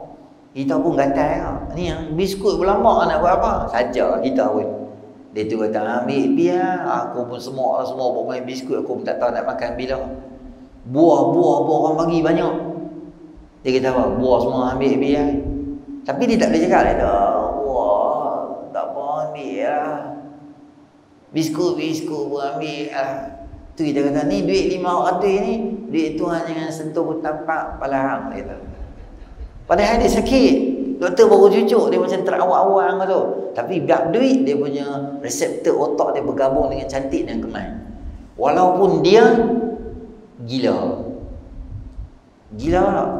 Kita pun gatal lah. Ni yang biskut berlambak nak buat apa? Saja kita pun. Dia tu kata, ambil biar. Aku pun semua buat main biskut. Aku pun tak tahu nak makan bila. Buah orang bagi banyak. Dia kata apa? Buah semua ambil biar. Tapi dia tak boleh cakap. Dia kata, buah tak apa ambil lah. Biskut pun ambil lah. Tu kita kata, ni duit 500 ni, duit Tuhan jangan sentuh pun tampak kepala hang. Dia kata. Padahal dia sakit. Doktor baru cucuk, dia macam terawang-awang tu. Tapi biar duit, dia punya reseptor otak dia bergabung dengan cantik dan kemal. Walaupun dia gila. Gila tak?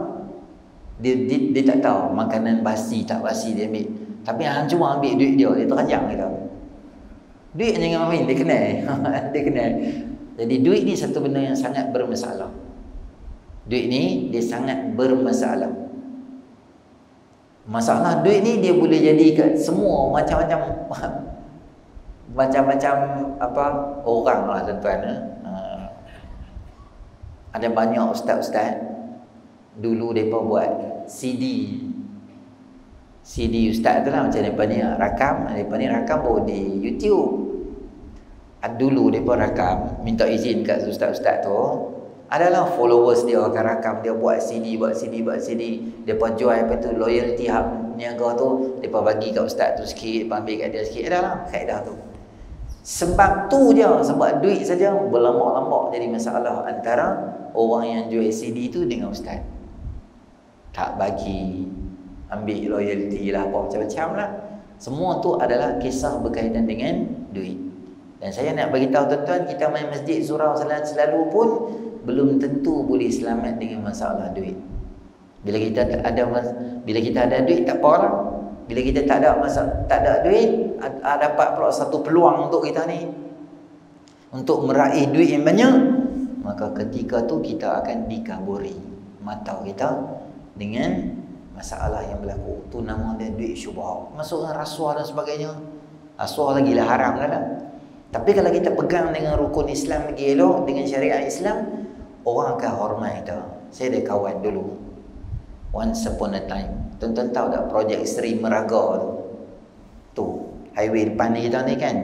Dia tak tahu makanan basi tak basi dia ambil. Tapi hang cuma ambil duit dia teranjang kita. Duit jangan main, dia kenal. Dia kenal. Jadi duit ni satu benda yang sangat bermasalah. Duit ni dia sangat bermasalah. Masalah duit ni dia boleh jadikan semua macam-macam apa orang lah tuan-tuan. Ada banyak ustaz-ustaz dulu mereka buat CD ustaz tu lah, macam mereka ni rakam baru di YouTube. Dulu mereka rakam, minta izin kat ustaz-ustaz tu. Adalah followers dia akan rakam, dia buat CD. Depa jual apa tu loyalty hub niaga tu, depa bagi kat ustaz tu sikit, depa ambil kat dia sikit. Adalah kaedah tu. Sebab tu je, sebab duit saja berlambak-lambak jadi masalah antara orang yang jual CD tu dengan ustaz. Tak bagi. ambil royalty lah, apa macam-macam lah. Semua tu adalah kisah berkaitan dengan duit. Dan saya nak beritahu tuan-tuan, kita main masjid, surau selalu pun belum tentu boleh selamat dengan masalah duit. Bila kita ada duit tak apa lah. Bila kita tak ada duit, dapat pula satu peluang untuk kita ni untuk meraih duit yang banyak, maka ketika tu kita akan dikaburi mata kita dengan masalah yang berlaku. Tu nama dia duit syubhat. Masuk dengan rasuah dan sebagainya. Rasuah lagi lah haram dah. Tapi kalau kita pegang dengan rukun Islam lagi elok, dengan syariat Islam, orang akan hormat kita. Saya ada kawan dulu, once upon a time, tuan-tuan tahu tak projek Seri Meraga tu, highway depan ni kita ni kan,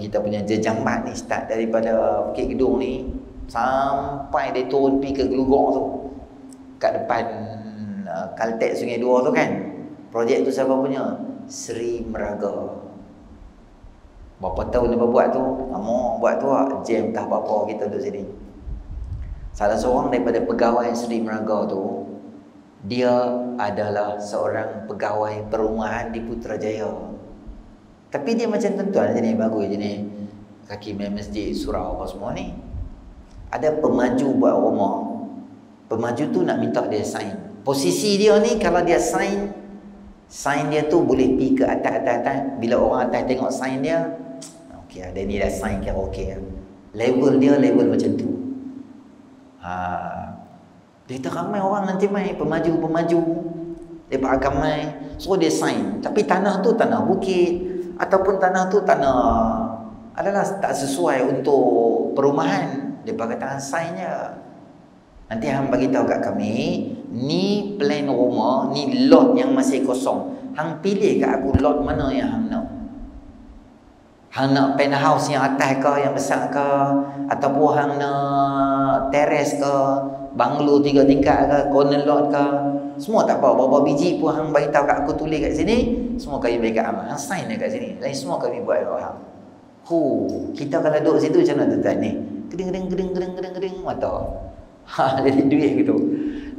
kita punya jejambat ni start daripada Bukit Gedung ni sampai dia turun pergi ke Gelugok tu, kat depan Caltex Sungai Dua tu kan. Projek tu siapa punya? Seri Meraga. Berapa tahun dia buat tu? Lama buat tu lah. Jam tak apa-apa kita duduk sini. Salah seorang daripada pegawai Seri Meraga tu, dia adalah seorang pegawai perumahan di Putrajaya. Tapi dia macam tuan-tuan jenis bagus jenis kaki main masjid, surau apa semua ni. Ada pemaju buat rumah. Pemaju tu nak minta dia sign. Posisi dia ni kalau dia sign dia tu boleh pergi ke atas. Bila orang atas tengok sign dia, okey ada ni dah sign kira okey. Level dia level macam tu. Dia kata ramai orang nanti main pemaju. Dia akan main. So dia sign. Tapi tanah tu tanah bukit, ataupun tanah tu tanah adalah tak sesuai untuk perumahan. Dia kata sign je. Nanti hang bagi tahu kat kami, ni plan rumah, ni lot yang masih kosong. Hang pilih kat aku lot mana yang hang nak. Hang nak penthouse yang atas ke, yang besar ke, ataupun hang nak terrace ke, banglo 3 tingkat ke, corner lot ke. Semua tak apa, berapa biji pun hang bagi tahu kat aku, tulis kat sini, semua kami bagi kat amat. Hang sign kat sini. Lain semua kami buat kat hang. Kita kalau duduk situ macam mana tuan-tuan ni? Gedeng mata. Jadi duit gitu.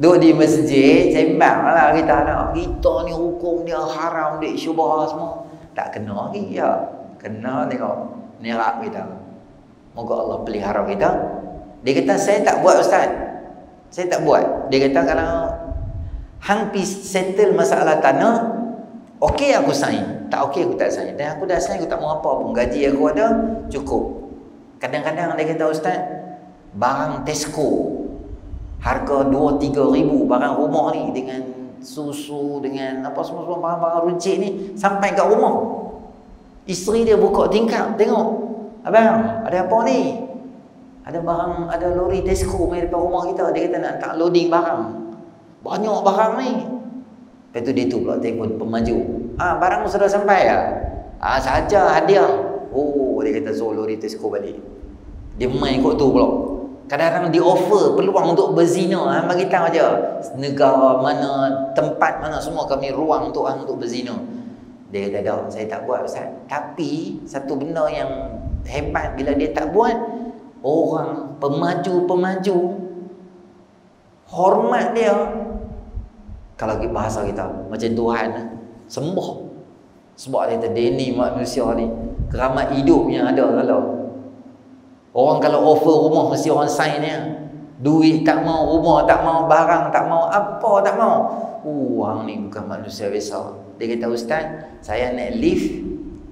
Duduk di masjid, sembang lah kita nak. Kita ni hukum dia haram, duit syubhat semua. Tak kena lagi ya. Kena tengok nirak kita. Moga Allah pelihara kita. Dia kata saya tak buat ustaz. Saya tak buat. Dia kata kalau hang pi settle masalah tanah, okey aku sign. Tak okey aku tak sign. Dan aku dah sign, aku tak mau apa pun. Gaji aku ada, cukup. Kadang-kadang dia kata ustaz, barang Tesco harga 2-3 ribu, barang rumah ni dengan susu, dengan apa semua barang-barang runcit ni sampai kat rumah. Isteri dia buka tingkap, tengok, abang ada apa ni? Ada barang, ada lori Tesco main depan rumah kita. Dia kata nak tak loading barang, banyak barang ni. Lepas tu dia tu pula telefon pemaju, barang sudah sampai ya? Saja hadiah. Dia kata so lori Tesco balik. Dia main kot tu pula. Kadang-kadang di offer peluang untuk berzina. Bagi tahu aja negara mana, tempat mana, semua kami ruang untuk orang untuk berzina. Dia kata dah, saya tak buat ustaz. Tapi satu benda yang hebat bila dia tak buat, orang pemaju hormat dia. Kalau bahasa kita macam Tuhan sembah. Sebab dia kata dia ni manusia ni keramat hidup yang ada kalau. Orang kalau offer rumah mesti orang sign dia. Duit tak mau, rumah tak mau, barang tak mau, apa tak mau. Orang ni bukan manusia biasa. Dia kata ustaz, saya naik lift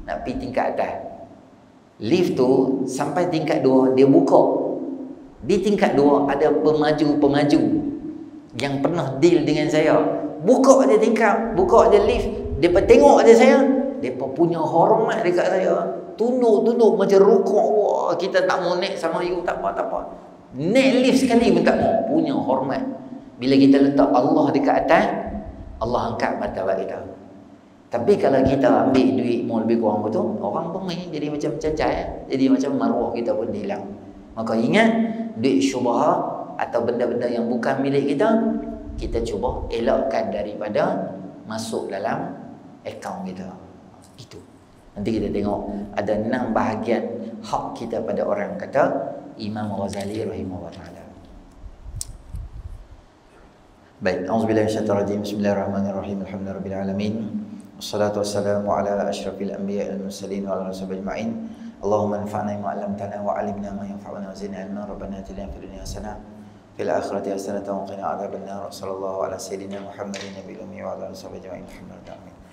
nak pergi tingkat atas. Lift tu sampai tingkat 2 dia buka. Di tingkat 2 ada pemaju yang pernah deal dengan saya. Buka je tingkap, buka je lift. Depa tengok je saya, depa punya hormat dekat saya. Tunduk macam rukuk. Wah, kita tak mau naik sama you, tak apa. Naik lift sekali pun tak mau. Punya hormat. Bila kita letak Allah dekat atas, Allah angkat martabat kita. Tapi kalau kita ambil duit mau lebih kurang betul, orang pun main jadi macam cacai, jadi macam maruah kita pun hilang. Maka ingat, duit syubhat atau benda-benda yang bukan milik kita cuba elakkan daripada masuk dalam akaun kita. Itu. Nanti kita tengok ada 6 bahagian hak kita pada orang, kata Imam Ghazali rahimahullah ta'ala. Baik, auzubillahi minasyaitonir rajim. Bismillahirrahmanirrahim. Alhamdulillahirabbil alamin. Wassalatu wassalamu ala asyrafil anbiya'i wal mursalin wa ala alihi ajma'in. Allahumma anfa'na bima 'allamtana wa 'allimna ma yanfa'una wa zidna 'ilma. Rabbana atina fid dunya hasanah fil akhirati hasanah wa qina adzabannar. Sallallahu ala sayyidina Muhammadin nabiyil ummi wa ala alihi ajma'in. Alhamdulillah.